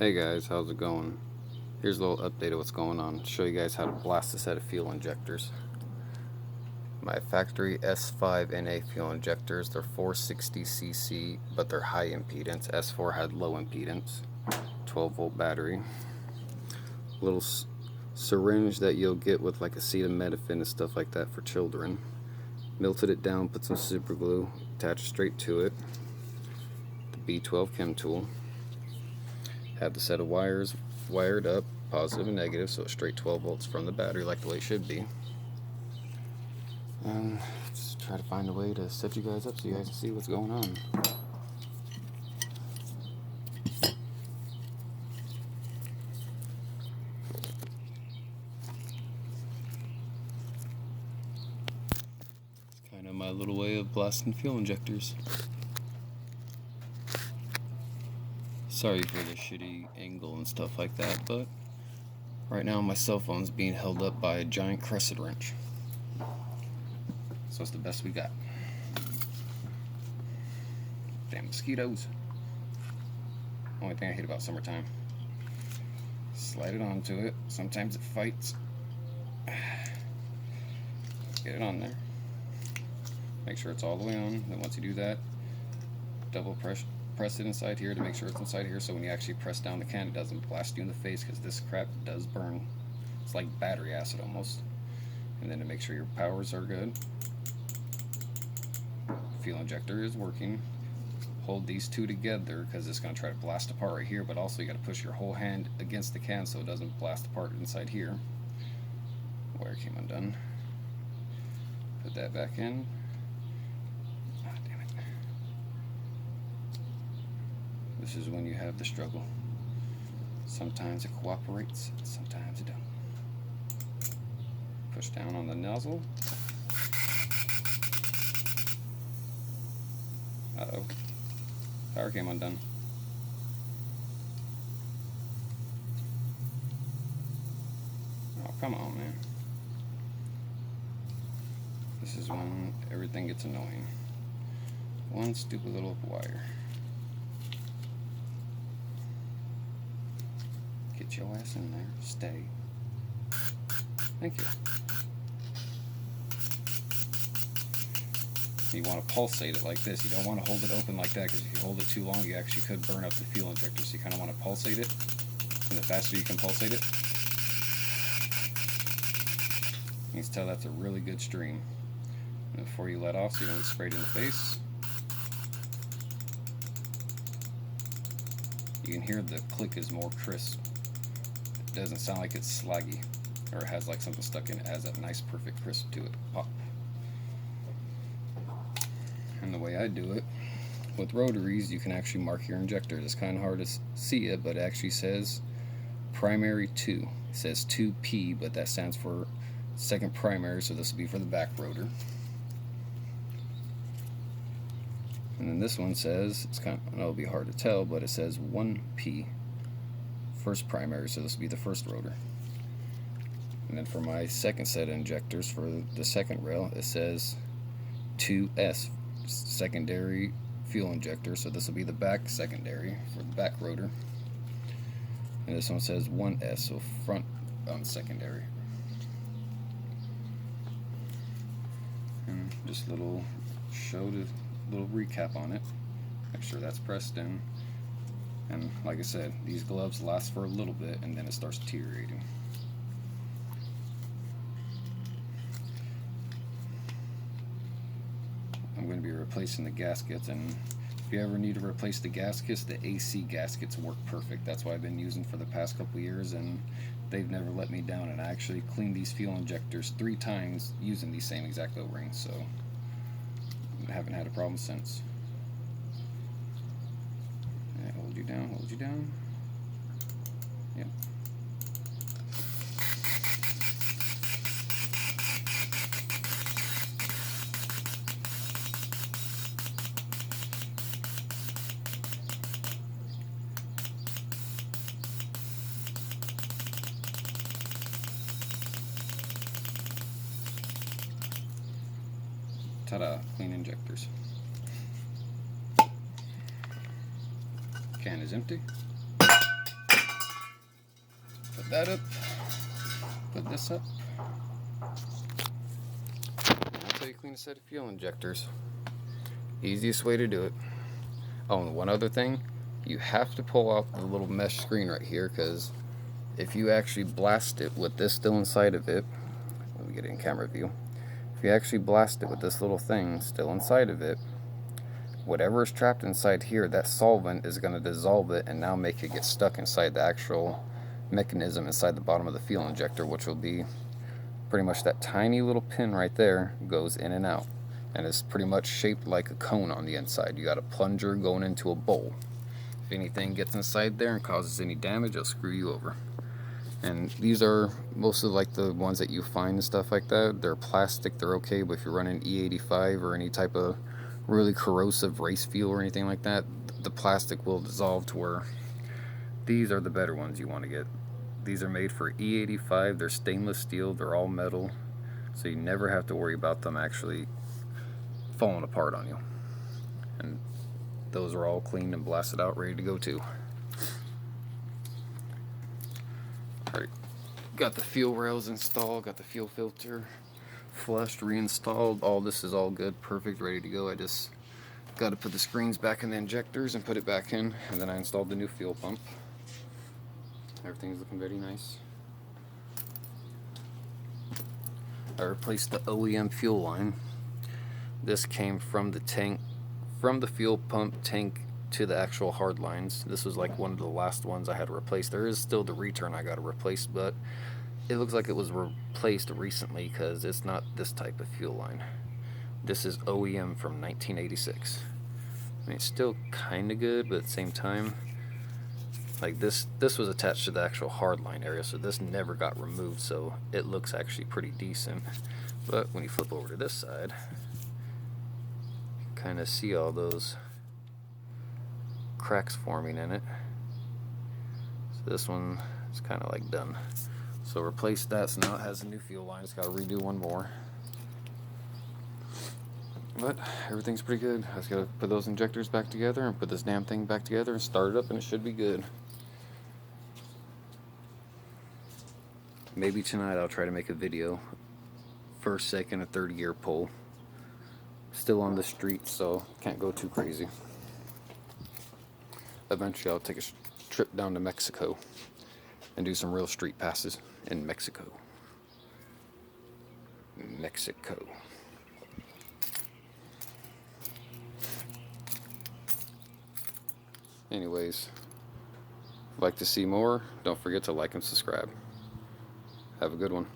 Hey guys, how's it going? Here's a little update of what's going on. Show you guys how to blast a set of fuel injectors. My factory S5NA fuel injectors, they're 460cc, but they're high impedance. S4 had low impedance, 12 volt battery. Little syringe that you'll get with like acetaminophen and stuff like that for children. Melted it down, put some super glue, attach it straight to it. The B12 chem tool. Have the set of wires wired up, positive and negative, so it's straight 12 volts from the battery like the way it should be. And just try to find a way to set you guys up so you guys can see what's going on. It's kind of my little way of blasting fuel injectors. Sorry for the shitty angle and stuff like that, but right now my cell phone's being held up by a giant crescent wrench. So it's the best we got. Damn mosquitoes. Only thing I hate about summertime. Slide it onto it. Sometimes it fights. Get it on there. Make sure it's all the way on. Then once you do that, double press it inside here to make sure it's inside here, so when you actually press down the can it doesn't blast you in the face, because this crap does burn. It's like battery acid almost. And then to make sure your powers are good, fuel injector is working. Hold these two together because it's going to try to blast apart right here, but also you got to push your whole hand against the can so it doesn't blast apart inside here. Wire came undone. Put that back in. Ah, damn it. This is when you have the struggle. Sometimes it cooperates, sometimes it don't. Push down on the nozzle. Uh-oh. Power came undone. Oh, come on, man. This is when everything gets annoying. One stupid little wire. Get your ass in there. Stay. Thank you. You want to pulsate it like this. You don't want to hold it open like that, because if you hold it too long, you actually could burn up the fuel injector. So you kind of want to pulsate it, and the faster you can pulsate it, you can tell that's a really good stream. And before you let off, so you don't get sprayed in the face, you can hear the click is more crisp. It doesn't sound like it's slaggy, or it has like something stuck in it. It has that nice perfect crisp to it. Pop. And the way I do it, with rotaries, you can actually mark your injector. It's kind of hard to see it, but it actually says primary 2. It says 2P, but that stands for second primary, so this will be for the back rotor. And then this one says, it's kind of, I know it'll be hard to tell, but it says 1P, first primary, so this will be the first rotor. And then for my second set of injectors, for the second rail, it says 2S, secondary fuel injector, so this will be the back secondary for the back rotor. And this one says 1S, so front secondary. And just a little little recap on it. Make sure that's pressed in. And like I said, these gloves last for a little bit and then it starts deteriorating. I'm going to be replacing the gaskets, and if you ever need to replace the gaskets, the AC gaskets work perfect. That's what I've been using for the past couple years, and they've never let me down. And I actually cleaned these fuel injectors 3 times using these same exact O-rings, so I haven't had a problem since. Yeah, hold you down, hold you down. Yep. Ta-da, clean injectors. Can is empty. Put that up. Put this up. That's how you clean a set of fuel injectors. Easiest way to do it. Oh, and one other thing, you have to pull out the little mesh screen right here, because if you actually blast it with this still inside of it, let me get it in camera view. If you actually blast it with this little thing still inside of it, whatever is trapped inside here, that solvent is going to dissolve it and now make it get stuck inside the actual mechanism inside the bottom of the fuel injector, which will be pretty much that tiny little pin right there goes in and out, and it's pretty much shaped like a cone on the inside. You got a plunger going into a bowl. If anything gets inside there and causes any damage, it'll screw you over. And these are mostly like the ones that you find and stuff like that. They're plastic, they're okay, but if you're running E85 or any type of really corrosive race fuel or anything like that, the plastic will dissolve to where these are the better ones you want to get. These are made for E85, they're stainless steel, they're all metal, so you never have to worry about them actually falling apart on you. And those are all cleaned and blasted out, ready to go too. Alright, got the fuel rails installed, got the fuel filter flushed, reinstalled. All this is all good, perfect, ready to go. I just got to put the screens back in the injectors and put it back in, and then I installed the new fuel pump. Everything's looking very nice. I replaced the OEM fuel line. This came from the tank, from the fuel pump tank to the actual hard lines. This was like one of the last ones I had to replace. There is still the return I got to replace, but it looks like it was replaced recently because it's not this type of fuel line. This is OEM from 1986. I mean, it's still kind of good, but at the same time, like this was attached to the actual hardline area, so this never got removed, so it looks actually pretty decent. But when you flip over to this side, kind of see all those cracks forming in it. So this one is kind of like done. So replace that, so now it has a new fuel line. It's got to redo one more. But everything's pretty good. I just got to put those injectors back together and put this damn thing back together and start it up, and it should be good. Maybe tonight I'll try to make a video, first, second, and third gear pull. Still on the street, so can't go too crazy. Eventually I'll take a trip down to Mexico and do some real street passes in Mexico. Mexico. Anyways, if you'd like to see more, don't forget to like and subscribe. Have a good one.